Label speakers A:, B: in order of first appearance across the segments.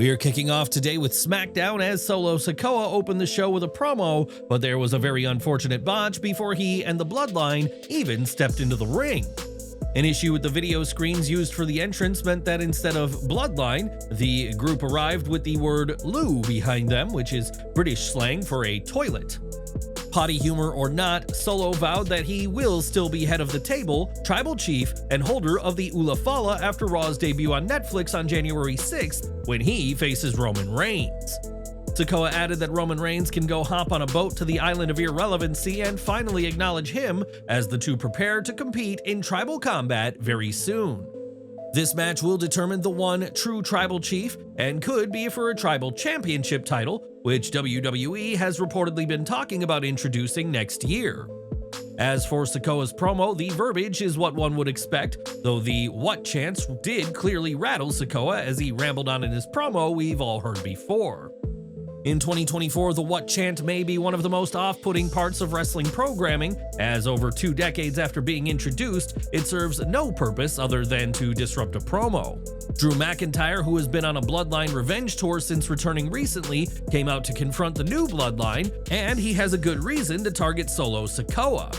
A: We are kicking off today with SmackDown as Solo Sikoa opened the show with a promo, but there was a very unfortunate botch before he and the Bloodline even stepped into the ring. An issue with the video screens used for the entrance meant that instead of Bloodline, the group arrived with the word loo behind them, which is British slang for a toilet. Potty humor or not, Solo vowed that he will still be head of the table, tribal chief, and holder of the Ula Fala after Raw's debut on Netflix on January 6th when he faces Roman Reigns. Sikoa added that Roman Reigns can go hop on a boat to the island of irrelevancy and finally acknowledge him as the two prepare to compete in tribal combat very soon. This match will determine the one true tribal chief and could be for a tribal championship title, which WWE has reportedly been talking about introducing next year. As for Sikoa's promo, the verbiage is what one would expect, though the "what" chants did clearly rattle Sikoa as he rambled on in his promo we've all heard before. In 2024, the "what" chant may be one of the most off-putting parts of wrestling programming, as over 2 decades after being introduced, it serves no purpose other than to disrupt a promo. Drew McIntyre, who has been on a Bloodline revenge tour since returning recently, came out to confront the new Bloodline, and he has a good reason to target Solo Sikoa.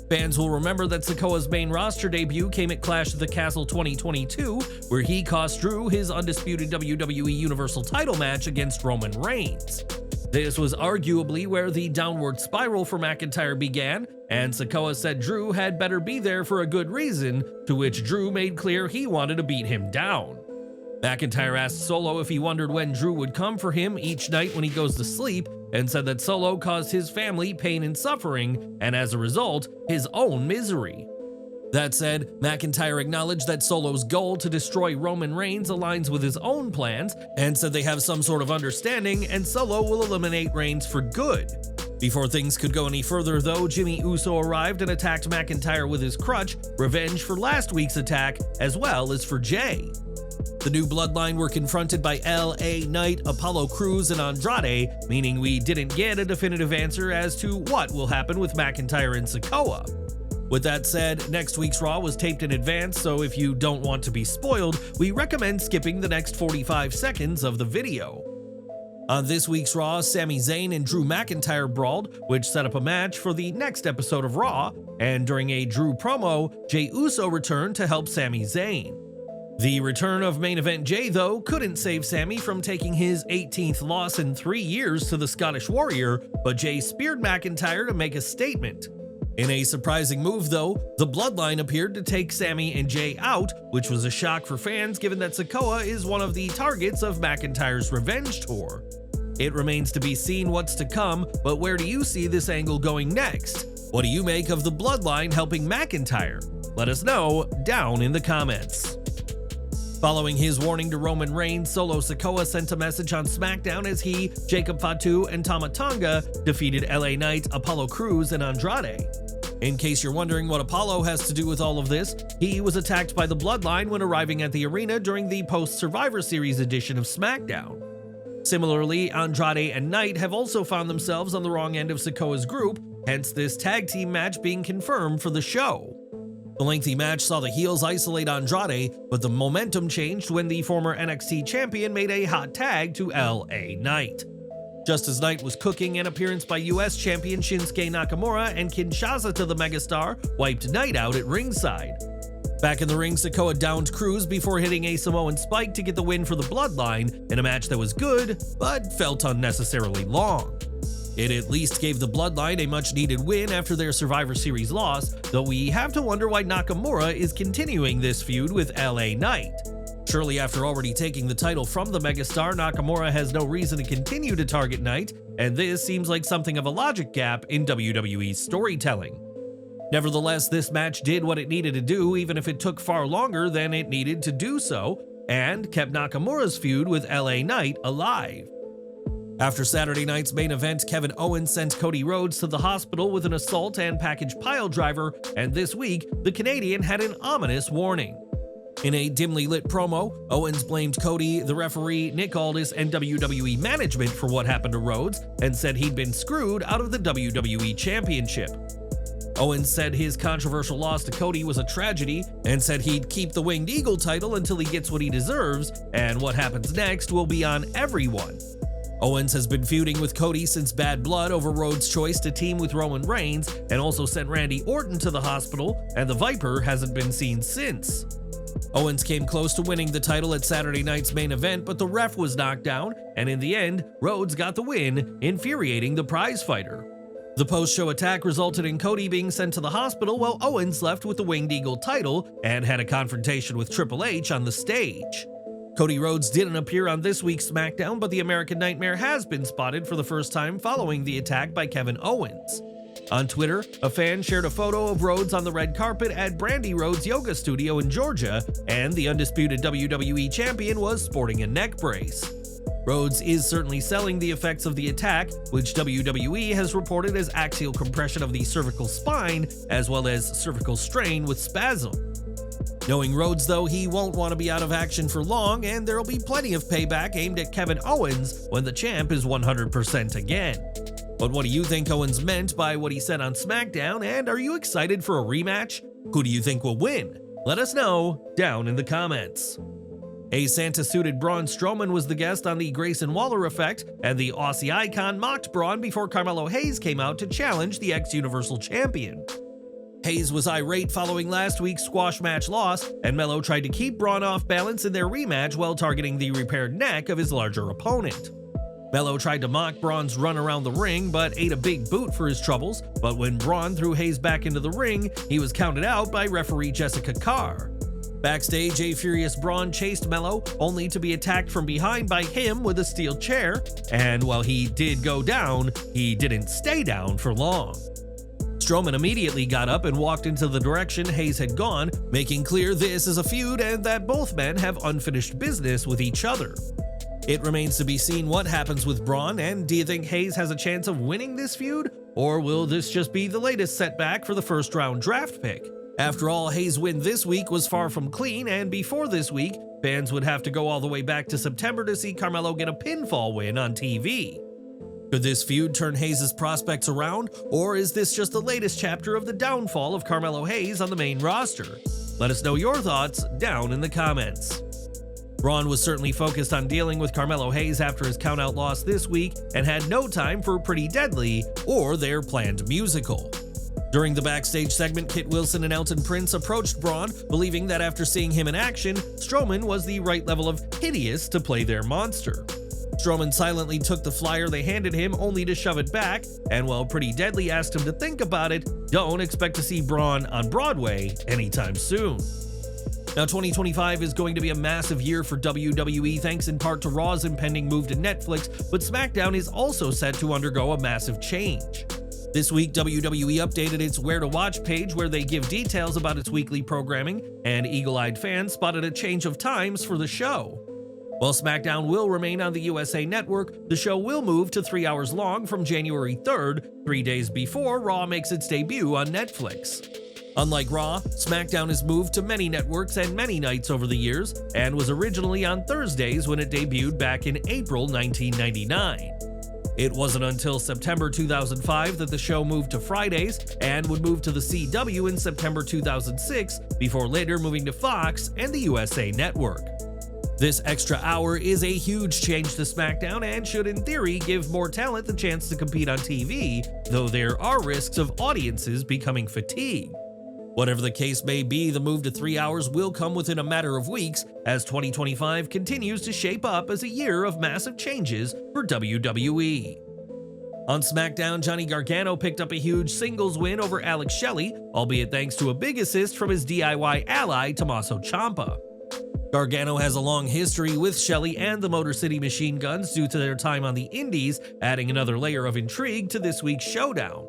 A: Fans will remember that Sikoa's main roster debut came at Clash of the Castle 2022, where he cost Drew his undisputed WWE Universal title match against Roman Reigns. This was arguably where the downward spiral for McIntyre began, and Sikoa said Drew had better be there for a good reason, to which Drew made clear he wanted to beat him down. McIntyre asked Solo if he wondered when Drew would come for him each night when he goes to sleep, and said that Solo caused his family pain and suffering, and as a result, his own misery. That said, McIntyre acknowledged that Solo's goal to destroy Roman Reigns aligns with his own plans, and said they have some sort of understanding, and Solo will eliminate Reigns for good. Before things could go any further though, Jimmy Uso arrived and attacked McIntyre with his crutch, revenge for last week's attack, as well as for Jay. The new Bloodline were confronted by LA Knight, Apollo Crews, and Andrade, meaning we didn't get a definitive answer as to what will happen with McIntyre and Sikoa. With that said, next week's Raw was taped in advance, so if you don't want to be spoiled, we recommend skipping the next 45 seconds of the video. On this week's Raw, Sami Zayn and Drew McIntyre brawled, which set up a match for the next episode of Raw, and during a Drew promo, Jey Uso returned to help Sami Zayn. The return of main event Jey, though, couldn't save Sami from taking his 18th loss in 3 years to the Scottish Warrior, but Jey speared McIntyre to make a statement. In a surprising move, though, the Bloodline appeared to take Sami and Jey out, which was a shock for fans given that Sikoa is one of the targets of McIntyre's revenge tour. It remains to be seen what's to come, but where do you see this angle going next? What do you make of the Bloodline helping McIntyre? Let us know down in the comments. Following his warning to Roman Reigns, Solo Sikoa sent a message on SmackDown as he, Jacob Fatu, and Tama Tonga defeated LA Knight, Apollo Crews, and Andrade. In case you're wondering what Apollo has to do with all of this, he was attacked by the Bloodline when arriving at the arena during the post-Survivor Series edition of SmackDown. Similarly, Andrade and Knight have also found themselves on the wrong end of Sikoa's group, hence this tag team match being confirmed for the show. The lengthy match saw the heels isolate Andrade, but the momentum changed when the former NXT champion made a hot tag to LA Knight. Just as Knight was cooking, an appearance by US champion Shinsuke Nakamura and Kinshasa to the megastar wiped Knight out at ringside. Back in the ring, Sikoa downed Crews before hitting a Samoan spike to get the win for the Bloodline in a match that was good, but felt unnecessarily long. It at least gave the Bloodline a much-needed win after their Survivor Series loss, though we have to wonder why Nakamura is continuing this feud with LA Knight. Surely after already taking the title from the megastar, Nakamura has no reason to continue to target Knight, and this seems like something of a logic gap in WWE's storytelling. Nevertheless, this match did what it needed to do, even if it took far longer than it needed to do so, and kept Nakamura's feud with LA Knight alive. After Saturday night's main event, Kevin Owens sent Cody Rhodes to the hospital with an assault and package piledriver, and this week, the Canadian had an ominous warning. In a dimly lit promo, Owens blamed Cody, the referee, Nick Aldis, and WWE management for what happened to Rhodes, and said he'd been screwed out of the WWE Championship. Owens said his controversial loss to Cody was a tragedy and said he'd keep the Winged Eagle title until he gets what he deserves, and what happens next will be on everyone. Owens has been feuding with Cody since Bad Blood over Rhodes' choice to team with Roman Reigns, and also sent Randy Orton to the hospital, and the Viper hasn't been seen since. Owens came close to winning the title at Saturday night's main event, but the ref was knocked down, and in the end, Rhodes got the win, infuriating the prizefighter. The post-show attack resulted in Cody being sent to the hospital while Owens left with the Winged Eagle title and had a confrontation with Triple H on the stage. Cody Rhodes didn't appear on this week's SmackDown, but the American Nightmare has been spotted for the first time following the attack by Kevin Owens. On Twitter, a fan shared a photo of Rhodes on the red carpet at Brandy Rhodes Yoga Studio in Georgia, and the undisputed WWE champion was sporting a neck brace. Rhodes is certainly selling the effects of the attack, which WWE has reported as axial compression of the cervical spine, as well as cervical strain with spasm. Knowing Rhodes, though, he won't want to be out of action for long, and there'll be plenty of payback aimed at Kevin Owens when the champ is 100% again. But what do you think Owens meant by what he said on SmackDown, and are you excited for a rematch? Who do you think will win? Let us know down in the comments. A Santa-suited Braun Strowman was the guest on the Grayson Waller effect, and the Aussie icon mocked Braun before Carmelo Hayes came out to challenge the ex-Universal Champion. Hayes was irate following last week's squash match loss, and Melo tried to keep Braun off balance in their rematch while targeting the repaired neck of his larger opponent. Melo tried to mock Braun's run around the ring, but ate a big boot for his troubles, but when Braun threw Hayes back into the ring, he was counted out by referee Jessica Carr. Backstage, a furious Braun chased Melo, only to be attacked from behind by him with a steel chair, and while he did go down, he didn't stay down for long. Strowman immediately got up and walked into the direction Hayes had gone, making clear this is a feud and that both men have unfinished business with each other. It remains to be seen what happens with Braun, and do you think Hayes has a chance of winning this feud? Or will this just be the latest setback for the first round draft pick? After all, Hayes' win this week was far from clean, and before this week, fans would have to go all the way back to September to see Carmelo get a pinfall win on TV. Could this feud turn Hayes' prospects around, or is this just the latest chapter of the downfall of Carmelo Hayes on the main roster? Let us know your thoughts down in the comments. Braun was certainly focused on dealing with Carmelo Hayes after his countout loss this week and had no time for Pretty Deadly or their planned musical. During the backstage segment, Kit Wilson and Elton Prince approached Braun, believing that after seeing him in action, Strowman was the right level of hideous to play their monster. Strowman silently took the flyer they handed him only to shove it back, and while Pretty Deadly asked him to think about it, don't expect to see Braun on Broadway anytime soon. Now, 2025 is going to be a massive year for WWE thanks in part to Raw's impending move to Netflix, but SmackDown is also set to undergo a massive change. This week, WWE updated its Where to Watch page where they give details about its weekly programming, and eagle-eyed fans spotted a change of times for the show. While SmackDown will remain on the USA Network, the show will move to 3 hours long from January 3rd, 3 days before Raw makes its debut on Netflix. Unlike Raw, SmackDown has moved to many networks and many nights over the years, and was originally on Thursdays when it debuted back in April 1999. It wasn't until September 2005 that the show moved to Fridays and would move to the CW in September 2006, before later moving to Fox and the USA Network. This extra hour is a huge change to SmackDown and should in theory give more talent the chance to compete on TV, though there are risks of audiences becoming fatigued. Whatever the case may be, the move to 3 hours will come within a matter of weeks as 2025 continues to shape up as a year of massive changes for WWE. On SmackDown, Johnny Gargano picked up a huge singles win over Alex Shelley, albeit thanks to a big assist from his DIY ally Tommaso Ciampa. Gargano has a long history with Shelley and the Motor City Machine Guns due to their time on the Indies, adding another layer of intrigue to this week's showdown.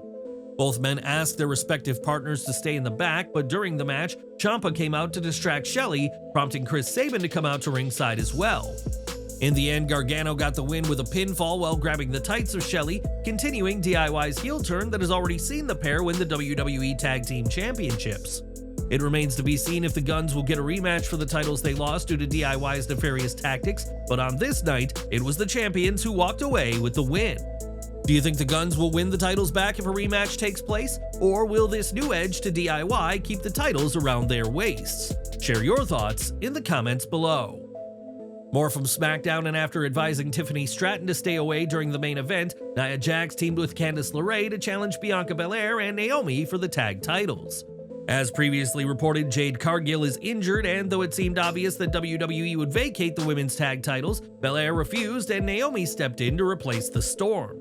A: Both men asked their respective partners to stay in the back, but during the match, Ciampa came out to distract Shelley, prompting Chris Sabin to come out to ringside as well. In the end, Gargano got the win with a pinfall while grabbing the tights of Shelley, continuing DIY's heel turn that has already seen the pair win the WWE Tag Team Championships. It remains to be seen if the Guns will get a rematch for the titles they lost due to DIY's nefarious tactics, but on this night, it was the champions who walked away with the win. Do you think the Guns will win the titles back if a rematch takes place? Or will this new edge to DIY keep the titles around their waists? Share your thoughts in the comments below. More from SmackDown, and after advising Tiffany Stratton to stay away during the main event, Nia Jax teamed with Candice LeRae to challenge Bianca Belair and Naomi for the tag titles. As previously reported, Jade Cargill is injured, and though it seemed obvious that WWE would vacate the women's tag titles, Belair refused and Naomi stepped in to replace the Storm.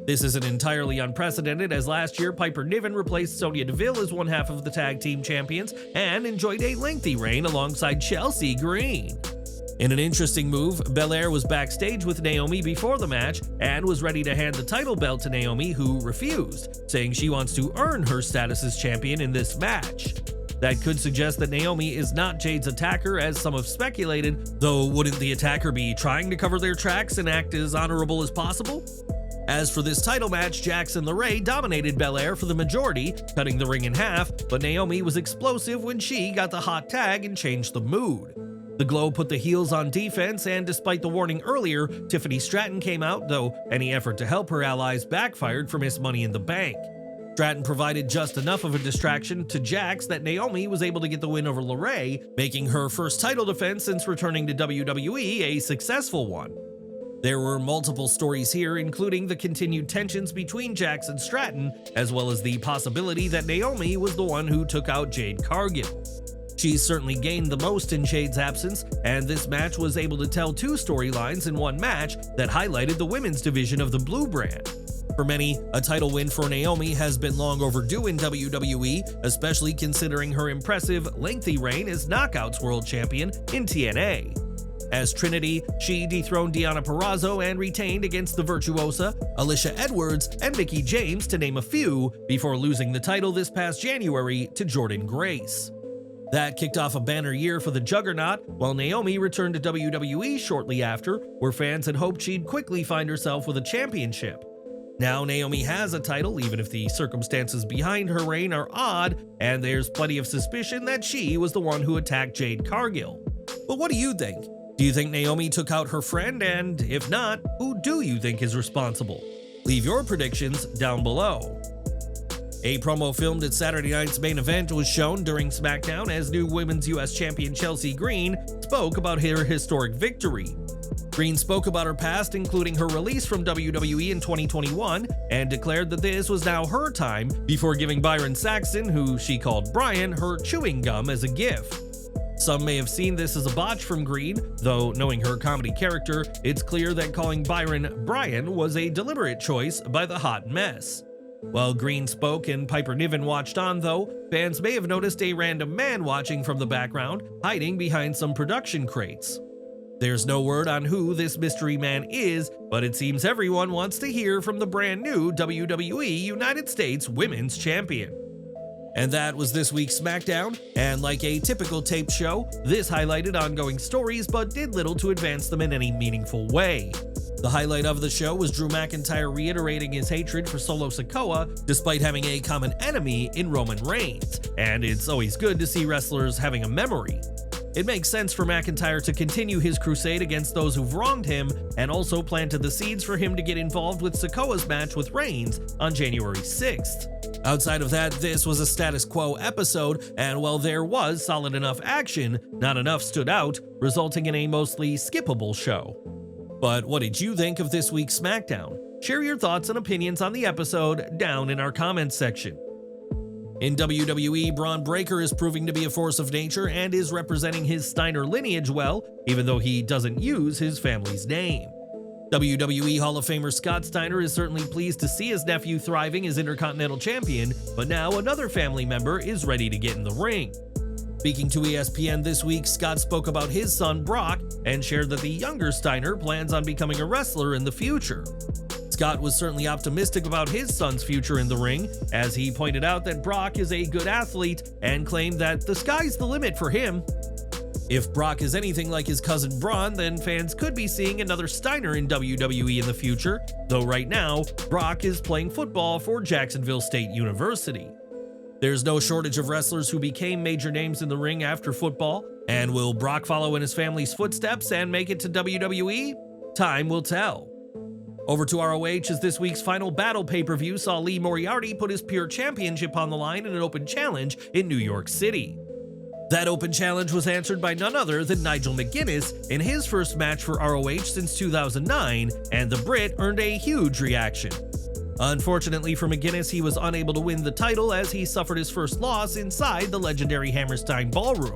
A: This isn't entirely unprecedented, as last year Piper Niven replaced Sonya Deville as one half of the tag team champions and enjoyed a lengthy reign alongside Chelsea Green. In an interesting move, Belair was backstage with Naomi before the match and was ready to hand the title belt to Naomi, who refused, saying she wants to earn her status as champion in this match. That could suggest that Naomi is not Jade's attacker, as some have speculated, though wouldn't the attacker be trying to cover their tracks and act as honorable as possible? As for this title match, Jax and LeRae dominated Belair for the majority, cutting the ring in half, but Naomi was explosive when she got the hot tag and changed the mood. The Glow put the heels on defense, and despite the warning earlier, Tiffany Stratton came out, though any effort to help her allies backfired for Miss Money in the Bank. Stratton provided just enough of a distraction to Jax that Naomi was able to get the win over LeRae, making her first title defense since returning to WWE a successful one. There were multiple stories here, including the continued tensions between Jax and Stratton, as well as the possibility that Naomi was the one who took out Jade Cargill. She's certainly gained the most in Jade's absence, and this match was able to tell two storylines in one match that highlighted the women's division of the Blue brand. For many, a title win for Naomi has been long overdue in WWE, especially considering her impressive, lengthy reign as Knockouts World Champion in TNA. As Trinity, she dethroned Deonna Purrazzo and retained against the Virtuosa, Alicia Edwards, and Mickie James, to name a few, before losing the title this past January to Jordynne Grace. That kicked off a banner year for the Juggernaut, while Naomi returned to WWE shortly after, where fans had hoped she'd quickly find herself with a championship. Now Naomi has a title, even if the circumstances behind her reign are odd, and there's plenty of suspicion that she was the one who attacked Jade Cargill. But what do you think? Do you think Naomi took out her friend, and if not, who do you think is responsible? Leave your predictions down below. A promo filmed at Saturday night's main event was shown during SmackDown as new Women's US Champion Chelsea Green spoke about her historic victory. Green spoke about her past, including her release from WWE in 2021, and declared that this was now her time, before giving Byron Saxton, who she called Brian, her chewing gum as a gift. Some may have seen this as a botch from Green, though knowing her comedy character, it's clear that calling Byron Brian was a deliberate choice by the Hot Mess. While Green spoke and Piper Niven watched on, though, fans may have noticed a random man watching from the background, hiding behind some production crates. There's no word on who this mystery man is, but it seems everyone wants to hear from the brand new WWE United States Women's Champion. And that was this week's SmackDown, and like a typical taped show, this highlighted ongoing stories but did little to advance them in any meaningful way. The highlight of the show was Drew McIntyre reiterating his hatred for Solo Sikoa, despite having a common enemy in Roman Reigns, and it's always good to see wrestlers having a memory. It makes sense for McIntyre to continue his crusade against those who've wronged him, and also planted the seeds for him to get involved with Sikoa's match with Reigns on January 6th. Outside of that, this was a status quo episode, and while there was solid enough action, not enough stood out, resulting in a mostly skippable show. But what did you think of this week's SmackDown? Share your thoughts and opinions on the episode down in our comments section. In WWE, Bron Breakker is proving to be a force of nature and is representing his Steiner lineage well, even though he doesn't use his family's name. WWE Hall of Famer Scott Steiner is certainly pleased to see his nephew thriving as Intercontinental Champion, but now another family member is ready to get in the ring. Speaking to ESPN this week, Scott spoke about his son Brock and shared that the younger Steiner plans on becoming a wrestler in the future. Scott was certainly optimistic about his son's future in the ring, as he pointed out that Brock is a good athlete and claimed that the sky's the limit for him. If Brock is anything like his cousin Braun, then fans could be seeing another Steiner in WWE in the future, though right now, Brock is playing football for Jacksonville State University. There's no shortage of wrestlers who became major names in the ring after football, and will Brock follow in his family's footsteps and make it to WWE? Time will tell. Over to ROH, as this week's Final Battle pay-per-view saw Lee Moriarty put his Pure Championship on the line in an open challenge in New York City. That open challenge was answered by none other than Nigel McGuinness in his first match for ROH since 2009, and the Brit earned a huge reaction. Unfortunately for McGuinness, he was unable to win the title as he suffered his first loss inside the legendary Hammerstein Ballroom.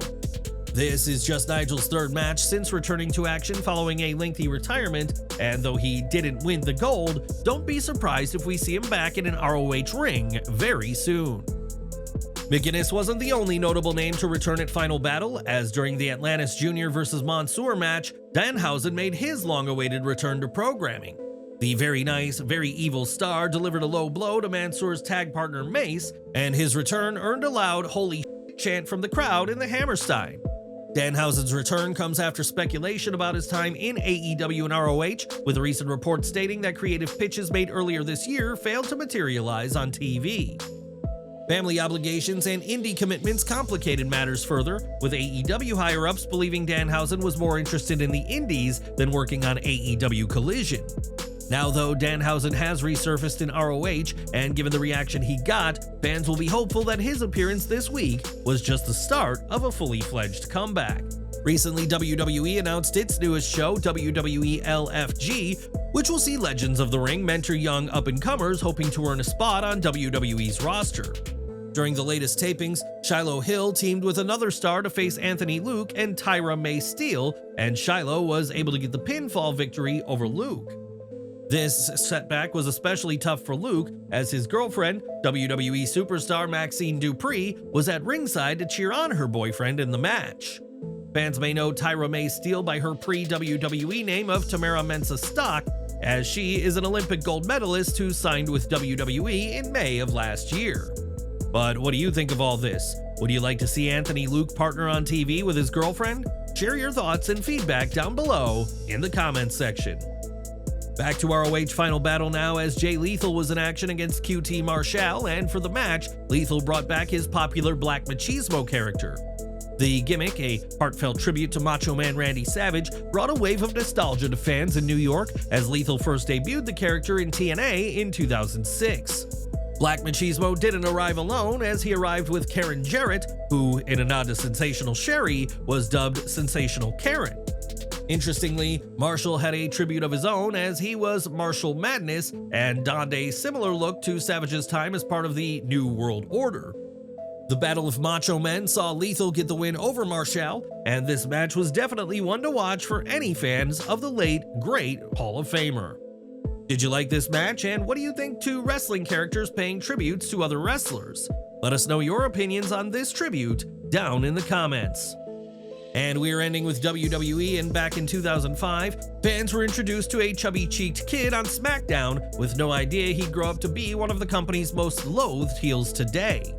A: This is just Nigel's third match since returning to action following a lengthy retirement, and though he didn't win the gold, don't be surprised if we see him back in an ROH ring very soon. McGuinness wasn't the only notable name to return at Final Battle, as during the Atlantis Jr. vs. Mansoor match, Danhausen made his long-awaited return to programming. The very nice, very evil star delivered a low blow to Mansoor's tag partner Mace, and his return earned a loud "holy shit" chant from the crowd in the Hammerstein. Danhausen's return comes after speculation about his time in AEW and ROH, with recent reports stating that creative pitches made earlier this year failed to materialize on TV. Family obligations and indie commitments complicated matters further, with AEW higher-ups believing Danhausen was more interested in the indies than working on AEW Collision. Now though, Danhausen has resurfaced in ROH, and given the reaction he got, fans will be hopeful that his appearance this week was just the start of a fully fledged comeback. Recently, WWE announced its newest show, WWE LFG, which will see legends of the ring mentor young up-and-comers hoping to earn a spot on WWE's roster. During the latest tapings, Shiloh Hill teamed with another star to face Anthony Luke and Tyra May Steele, and Shiloh was able to get the pinfall victory over Luke. This setback was especially tough for Luke, as his girlfriend, WWE superstar Maxxine Dupri, was at ringside to cheer on her boyfriend in the match. Fans may know Tyra May Steele by her pre-WWE name of Tamara Mensah Stock, as she is an Olympic gold medalist who signed with WWE in May of last year. But what do you think of all this? Would you like to see Anthony Luke partner on TV with his girlfriend? Share your thoughts and feedback down below in the comments section. Back to ROH Final Battle now, as Jay Lethal was in action against QT Marshall, and for the match, Lethal brought back his popular Black Machismo character. The gimmick, a heartfelt tribute to Macho Man Randy Savage, brought a wave of nostalgia to fans in New York, as Lethal first debuted the character in TNA in 2006. Black Machismo didn't arrive alone, as he arrived with Karen Jarrett, who, in a nod to Sensational Sherry, was dubbed Sensational Karen. Interestingly, Marshall had a tribute of his own, as he was Marshall Madness and donned a similar look to Savage's time as part of the New World Order. The Battle of Macho Men saw Lethal get the win over Marshall, and this match was definitely one to watch for any fans of the late, great Hall of Famer. Did you like this match, and what do you think to wrestling characters paying tributes to other wrestlers? Let us know your opinions on this tribute down in the comments. And we're ending with WWE, and back in 2005, fans were introduced to a chubby-cheeked kid on SmackDown with no idea he'd grow up to be one of the company's most loathed heels today.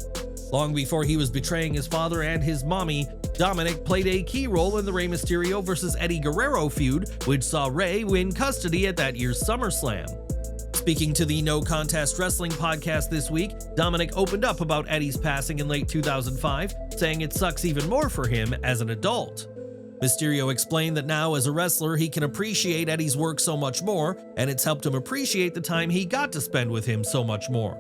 A: Long before he was betraying his father and his mommy, Dominik played a key role in the Rey Mysterio vs. Eddie Guerrero feud, which saw Rey win custody at that year's SummerSlam. Speaking to the No Contest Wrestling podcast this week, Dominik opened up about Eddie's passing in late 2005, saying it sucks even more for him as an adult. Mysterio explained that now as a wrestler he can appreciate Eddie's work so much more, and it's helped him appreciate the time he got to spend with him so much more.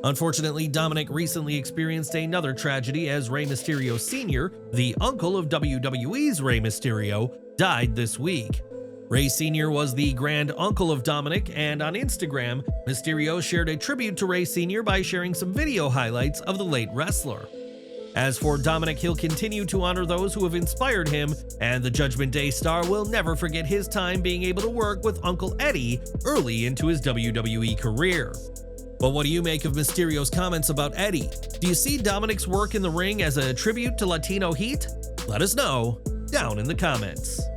A: Unfortunately, Dominik recently experienced another tragedy, as Rey Mysterio Sr., the uncle of WWE's Rey Mysterio, died this week. Rey Sr. was the grand uncle of Dominik, and on Instagram, Mysterio shared a tribute to Rey Sr. by sharing some video highlights of the late wrestler. As for Dominik, he'll continue to honor those who have inspired him, and the Judgment Day star will never forget his time being able to work with Uncle Eddie early into his WWE career. But what do you make of Mysterio's comments about Eddie? Do you see Dominik's work in the ring as a tribute to Latino heat? Let us know down in the comments.